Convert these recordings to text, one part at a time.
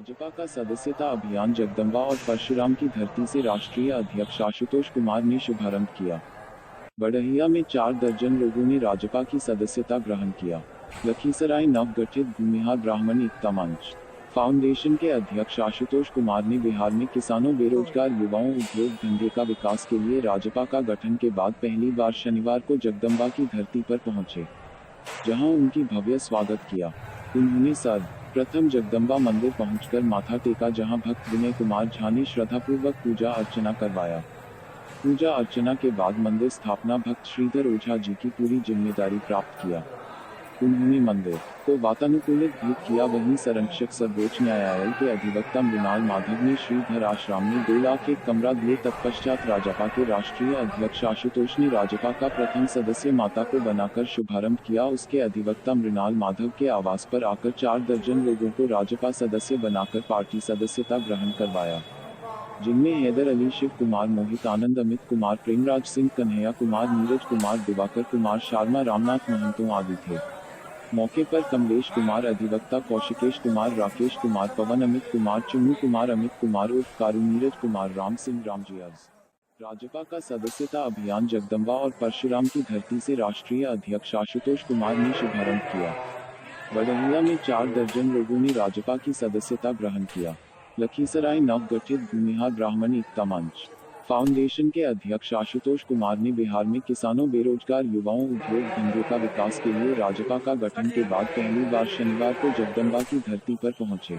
भाजपा का सदस्यता अभियान जगदंबा और परशुराम की धरती से राष्ट्रीय अध्यक्ष आशुतोष कुमार ने शुभारंभ किया। बड़हिया में 4 दर्जन लोगों ने राजपा की सदस्यता ग्रहण किया। लखीसराय नवगठित भूमिहार ब्राह्मण एकता मंच फाउंडेशन के अध्यक्ष आशुतोष कुमार ने बिहार में किसानों, बेरोजगार युवाओं, उद्योग धंधे का विकास के लिए राजपा का गठन के बाद पहली बार शनिवार को जगदंबा की धरती पर पहुंचे, जहां उनकी भव्य स्वागत किया। उन्होंने सर्वप्रथम जगदंबा मंदिर पहुंचकर माथा टेका, जहां भक्त विनय कुमार झा ने श्रद्धापूर्वक पूजा अर्चना करवाया। पूजा अर्चना के बाद मंदिर स्थापना भक्त श्रीधर ओझा जी की पूरी जिम्मेदारी प्राप्त किया। उन्होंने मंदिर को वातानुकूलित भी किया। वहीं संरक्षक सर्वोच्च न्यायालय के अधिवक्ता मृणाल माधव ने श्रीधर आश्रम में 2 लाख एक कमरा दिए। तत्पश्चात राजपा के राष्ट्रीय अध्यक्ष आशुतोष ने राजपा का प्रथम सदस्य माता को बनाकर शुभारंभ किया। उसके अधिवक्ता मृणाल माधव के आवास पर आकर 4 दर्जन लोगों को राजपा सदस्य बनाकर पार्टी सदस्यता ग्रहण करवाया, जिनमें हैदर अली, शिव कुमार, मोहित आनंद, अमित कुमार, प्रेमराज सिंह, कन्हैया कुमार, नीरज कुमार, दिवाकर कुमार शर्मा, रामनाथ महंतो आदि थे। मौके पर कमलेश कुमार, अधिवक्ता कौशिकेश कुमार, राकेश कुमार, पवन, अमित कुमार, चुन्नू कुमार, अमित कुमार उर्फ कारू, नीरज कुमार, राम सिंह, रामजियाज। राजपा का सदस्यता अभियान जगदंबा और परशुराम की धरती से राष्ट्रीय अध्यक्ष आशुतोष कुमार ने शुभारंभ किया। बड़हिया में 4 दर्जन लोगों ने राजपा की सदस्यता ग्रहण किया। लखीसराय नवगठित भूमिहार ब्राह्मण एकता मंच फाउंडेशन के अध्यक्ष आशुतोष कुमार ने बिहार में किसानों, बेरोजगार युवाओं, उद्योग धंधे का विकास के लिए राजपा का गठन के बाद पहली बार शनिवार को जगदंबा की धरती पर पहुंचे,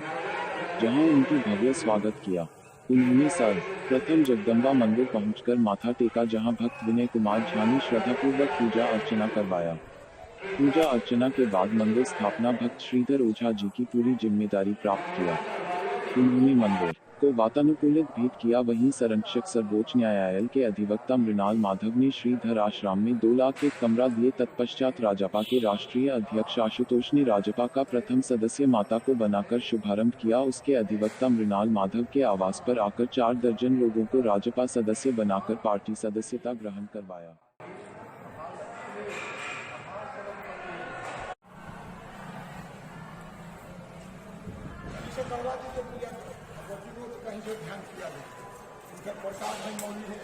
जहां उनकी भव्य स्वागत किया। उन्होंने सर्वप्रथम जगदंबा मंदिर पहुंचकर माथा टेका, जहां भक्त विनय कुमार झा ने श्रद्धापूर्वक पूजा अर्चना करवाया। पूजा अर्चना के बाद मंदिर स्थापना भक्त श्रीधर ओझा जी की पूरी जिम्मेदारी प्राप्त किया। उन्होंने मंदिर को वातानुकूलित भी किया। वहीं संरक्षक सर्वोच्च न्यायालय के अधिवक्ता मृणाल माधव ने श्रीधर आश्रम में 2 लाख एक कमरा दिए। तत्पश्चात राजपा के राष्ट्रीय अध्यक्ष आशुतोष ने राजपा का प्रथम सदस्य माता को बनाकर शुभारंभ किया। उसके अधिवक्ता मृणाल माधव के आवास पर आकर 4 दर्जन लोगों को राजपा सदस्य बनाकर पार्टी सदस्यता ग्रहण करवाया। कहीं से ध्यान किया जाए, उनका प्रसाद है मौली है।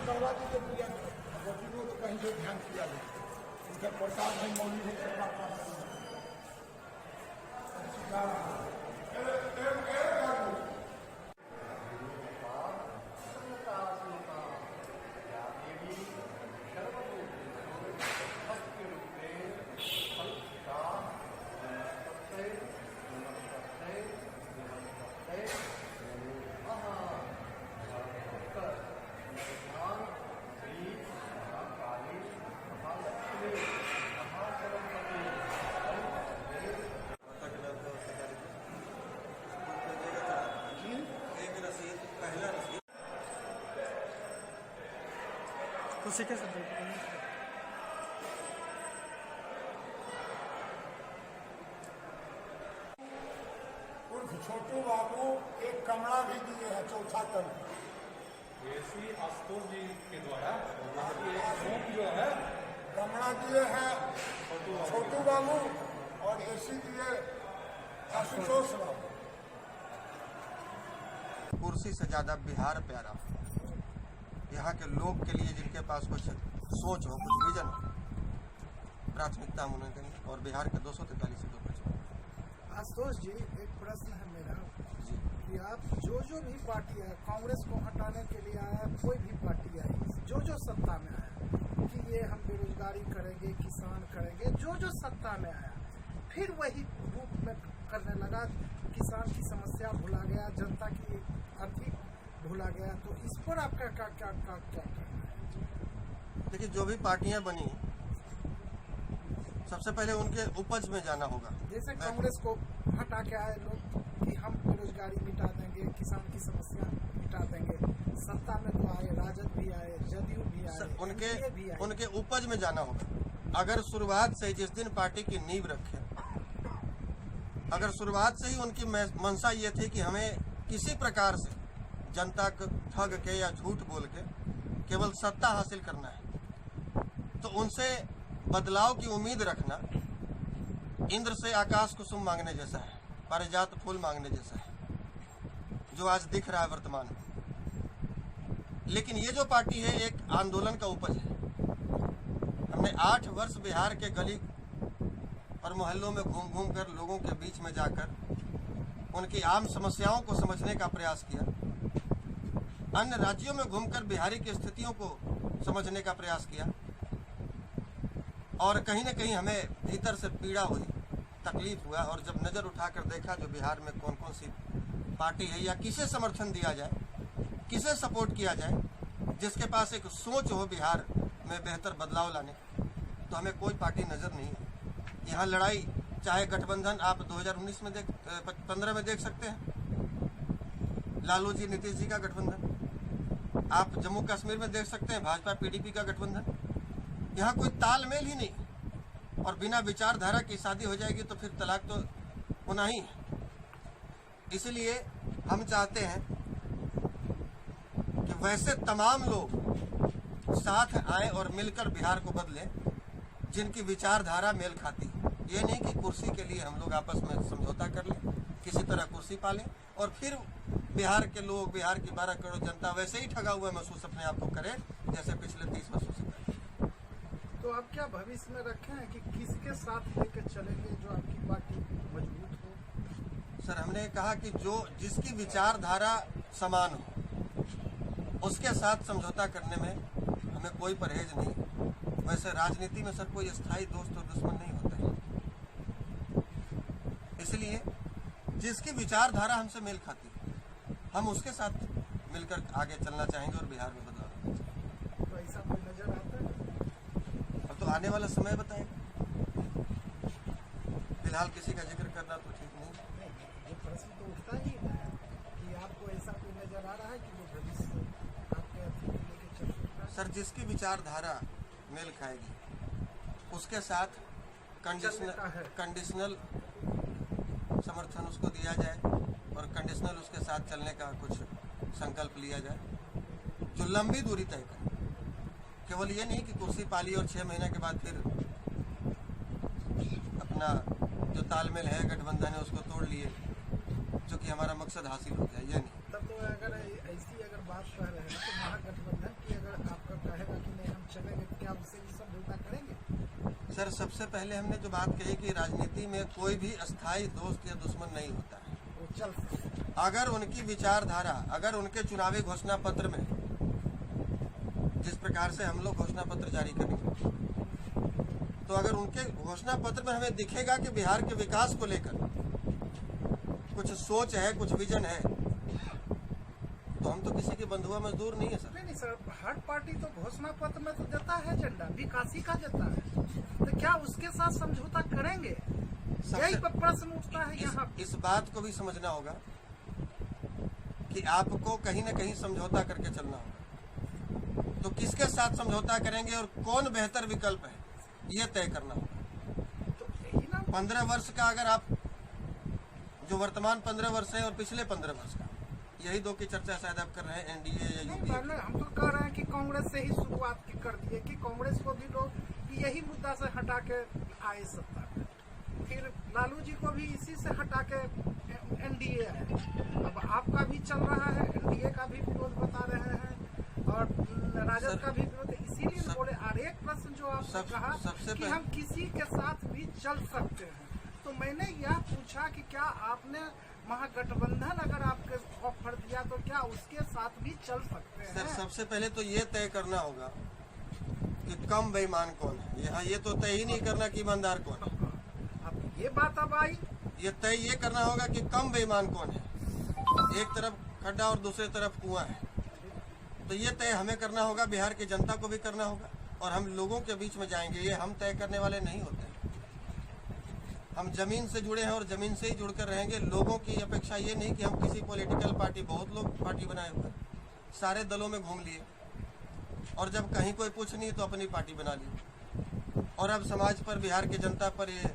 नवरात्रि के पूजा कहीं से ध्यान किया जाए, उनका प्रसाद है मौली है। तो सीखे सर उर्फ छोटू बाबू एक कमरा भी दिए हैं चौथा तल एसी आशुतोष जी के द्वारा सूप जो है कमरा दिए हैं छोटू बाबू और एसी दिए आशुतोष बाबू। कुर्सी से ज़्यादा बिहार प्यारा, यहाँ के लोग के लिए जिनके पास कुछ सोच हो, कुछ विजन हो, प्राथमिकता हम उन्हें देंगे और बिहार के 243 सीटों पर चुनाव। आशुतोष जी, एक प्रश्न है मेरा कि आप जो भी पार्टी है, कांग्रेस को हटाने के लिए आया, कोई भी पार्टी आई, जो सत्ता में आया कि ये हम बेरोजगारी करेंगे, किसान करेंगे, जो सत्ता में आया फिर वही रूप में करने लगा, किसान की समस्या भुला गया, जनता की आर्थिक भुला गया, तो इस पर आपका क्या कहना है? देखिए, जो भी पार्टियां बनी सबसे पहले उनके उपज में जाना होगा। जैसे कांग्रेस को हटा के आए लोग कि हम बेरोजगारी मिटा देंगे, किसान की समस्या मिटा देंगे, सत्ता में तो आए, राजद भी आए, जदयू भी आए, एनडीए भी आए। उनके उपज में जाना होगा। अगर शुरुआत से जिस दिन पार्टी की नींव रखे, अगर शुरुआत से ही उनकी मंशा ये थी कि हमें किसी प्रकार से जनता को ठग के या झूठ बोल के केवल सत्ता हासिल करना है, तो उनसे बदलाव की उम्मीद रखना इंद्र से आकाश कुसुम मांगने जैसा है, पारिजात फूल मांगने जैसा है, जो आज दिख रहा है वर्तमान में। लेकिन ये जो पार्टी है एक आंदोलन का उपज है। हमने 8 वर्ष बिहार के गली और मोहल्लों में घूम घूम कर लोगों के बीच में जाकर उनकी आम समस्याओं को समझने का प्रयास किया, अन्य राज्यों में घूमकर बिहारी की स्थितियों को समझने का प्रयास किया, और कहीं न कहीं हमें भीतर से पीड़ा हुई, तकलीफ हुआ, और जब नज़र उठाकर देखा जो बिहार में कौन कौन सी पार्टी है या किसे समर्थन दिया जाए, किसे सपोर्ट किया जाए, जिसके पास एक सोच हो बिहार में बेहतर बदलाव लाने, तो हमें कोई पार्टी नज़र नहीं है। यहाँ लड़ाई चाहे गठबंधन आप 2019 में 15 में देख सकते हैं, लालू जी नीतीश जी का गठबंधन, आप जम्मू कश्मीर में देख सकते हैं भाजपा पीडीपी का गठबंधन। यहाँ कोई तालमेल ही नहीं, और बिना विचारधारा की शादी हो जाएगी तो फिर तलाक तो होना ही है। इसलिए हम चाहते हैं कि वैसे तमाम लोग साथ आए और मिलकर बिहार को बदलें जिनकी विचारधारा मेल खाती है। ये नहीं कि कुर्सी के लिए हम लोग आपस में समझौता कर लें, किसी तरह कुर्सी पालें और फिर बिहार के लोग, बिहार की 12 करोड़ जनता वैसे ही ठगा हुआ महसूस अपने आप को करे जैसे पिछले 30 वर्षों से करे। तो आप क्या भविष्य में रखे हैं कि किसके साथ लेकर चलेंगे जो आपकी पार्टी मजबूत हो? सर, हमने कहा कि जो जिसकी विचारधारा समान हो उसके साथ समझौता करने में हमें कोई परहेज नहीं। वैसे राजनीति में सर कोई स्थायी दोस्त और दुश्मन नहीं होता है, इसलिए जिसकी विचारधारा हमसे मेल खाती है हम उसके साथ मिलकर आगे चलना चाहेंगे और बिहार में बदलाव लाना चाहेंगे। तो ऐसा कोई नजर आता है? अब तो आने वाला समय बताएगा, फिलहाल किसी का जिक्र करना तो ठीक नहीं। ये प्रश्न तो उठता ही है कि आपको ऐसा कोई नजर आ रहा है कि जो भविष्य आपके अथी को लेकर चल सकता है? सर, जिसकी विचारधारा मेल खाएगी उसके साथ कंडीशनल समर्थन उसको दिया जाए और कंडीशनल उसके साथ चलने का कुछ संकल्प लिया जाए जो लंबी दूरी तय करे। केवल ये नहीं कि कुर्सी पाली और 6 महीने के बाद फिर अपना जो तालमेल है, गठबंधन है, उसको तोड़ लिए जो कि हमारा मकसद हासिल हो जाए, ये नहीं। तब तो अगर ऐसी अगर बात कह रहे हैं तो महागठबंधन की अगर आपका कहेगा कि नहीं हम चलेंगे तो क्या उससे भी समझौता करेंगे? सर, सबसे पहले हमने जो बात कही कि राजनीति में कोई भी अस्थायी दोस्त या दुश्मन नहीं होता है। वो चल सकते। अगर उनकी विचारधारा, अगर उनके चुनावी घोषणा पत्र में जिस प्रकार से हम लोग घोषणा पत्र जारी करेंगे, तो अगर उनके घोषणा पत्र में हमें दिखेगा कि बिहार के विकास को लेकर कुछ सोच है, कुछ विजन है, तो हम तो किसी के बंधुआ मजदूर नहीं है सर। नहीं सर, हर पार्टी तो घोषणा पत्र में तो देता है एजेंडा, विकासी का देता है, तो क्या उसके साथ समझौता करेंगे? यही प्रश्न उठता है यहाँ। इस बात को भी समझना होगा कि आपको कहीं न कहीं समझौता करके चलना होगा। तो किसके साथ समझौता करेंगे और कौन बेहतर विकल्प है, ये तय करना होगा। तो यही ना 15 वर्ष का, अगर आप जो वर्तमान 15 वर्ष है और पिछले 15 वर्ष का, यही दो की चर्चा शायद आप कर रहे हैं, एनडीए या नहीं, यूपीए। पहले हम तो कह रहे हैं कि कांग्रेस से ही शुरुआत की कर दिए कि कांग्रेस को भी लोग यही मुद्दा से हटा के आए सत्ता में, फिर लालू जी को भी इसी से हटा के एनडीए आए। अब आपका भी चल रहा है, एनडीए का भी विरोध बता रहे हैं और राजद का भी विरोध, इसीलिए बोले। और एक प्रश्न जो आपने कहा कि हम किसी के साथ भी चल सकते हैं, तो मैंने यह पूछा कि क्या आपने महागठबंधन अगर आपके ऑफर दिया तो क्या उसके साथ भी चल सकते हैं? सर, सबसे पहले तो ये तय करना होगा कि कम बेईमान कौन है। यहाँ ये तो तय ही नहीं करना कि ईमानदार कौन है। अब ये बात अब आई, ये तय ये करना होगा कि कम बेईमान कौन है। एक तरफ खड्डा और दूसरी तरफ कुआं है, तो ये तय हमें करना होगा, बिहार की जनता को भी करना होगा, और हम लोगों के बीच में जाएंगे। ये हम तय करने वाले नहीं होते। हम जमीन से जुड़े हैं और जमीन से ही जुड़कर रहेंगे। लोगों की अपेक्षा ये नहीं कि हम किसी पॉलिटिकल पार्टी, बहुत लोग पार्टी बनाए हुए, सारे दलों में घूम लिए, और जब कहीं कोई पूछ नहीं तो अपनी पार्टी बना ली, और अब समाज पर, बिहार की जनता पर ये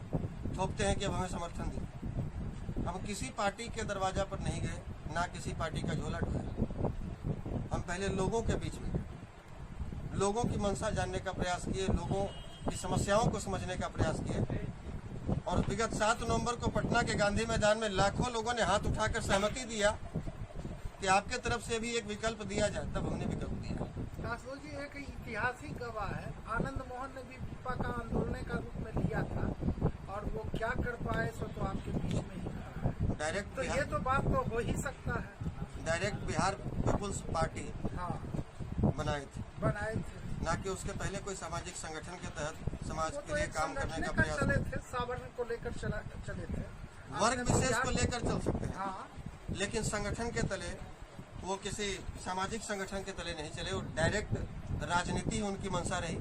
थोपते हैं कि अब हमें समर्थन दिए। हम किसी पार्टी के दरवाजा पर नहीं गए, ना किसी पार्टी का झोला ढोया। हम पहले लोगों के बीच में गए, लोगों की मंशा जानने का प्रयास किए, लोगों की समस्याओं को समझने का प्रयास किए। और विगत 7 नवंबर को पटना के गांधी मैदान में लाखों लोगों ने हाथ उठाकर सहमति दिया कि आपके तरफ से भी एक विकल्प दिया जाए, तब हमने विकल्प दिया। राष्ट्र जी एक ऐतिहासिक गवाह है, आनंद मोहन ने भी बीपा का आंदोलन का रूप में लिया था, और वो क्या कर पाए सो तो आपके बीच में ही खड़ा है। डायरेक्ट तो ये तो बात तो हो ही सकता है। डायरेक्ट बिहार पीपुल्स पार्टी हाँ, बनाई थी, बनाए थे ना कि उसके पहले कोई सामाजिक संगठन के तहत समाज वो के तो लिए एक काम करने संगठन का का प्रयास। चले थे, सावरण को लेकर चले थे, वर्ग आपने विशेष क्या- को लेकर चल सकते हैं, हाँ, लेकिन संगठन के तले, वो किसी सामाजिक संगठन के तले नहीं चले। वो डायरेक्ट राजनीति ही उनकी मंशा रही,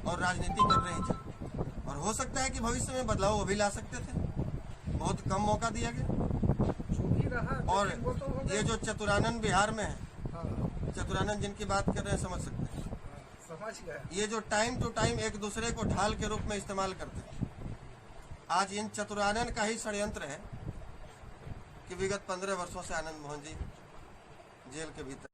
और राजनीति कर रही थी। और हो सकता है कि भविष्य में बदलाव वो भी ला सकते थे, बहुत कम मौका दिया गया। जो भी रहा, और लेकिन वो तो हो गया। ये जो चतुरानंद बिहार में है, हाँ, चतुरानंद जिनकी बात कर रहे हैं, समझ सकते हैं। समझ गए। ये जो टाइम टू टाइम एक दूसरे को ढाल के रूप में इस्तेमाल करते हैं, आज इन चतुरानन का ही षड्यंत्र है कि विगत 15 वर्षों से आनंद मोहन जी जेल के भीतर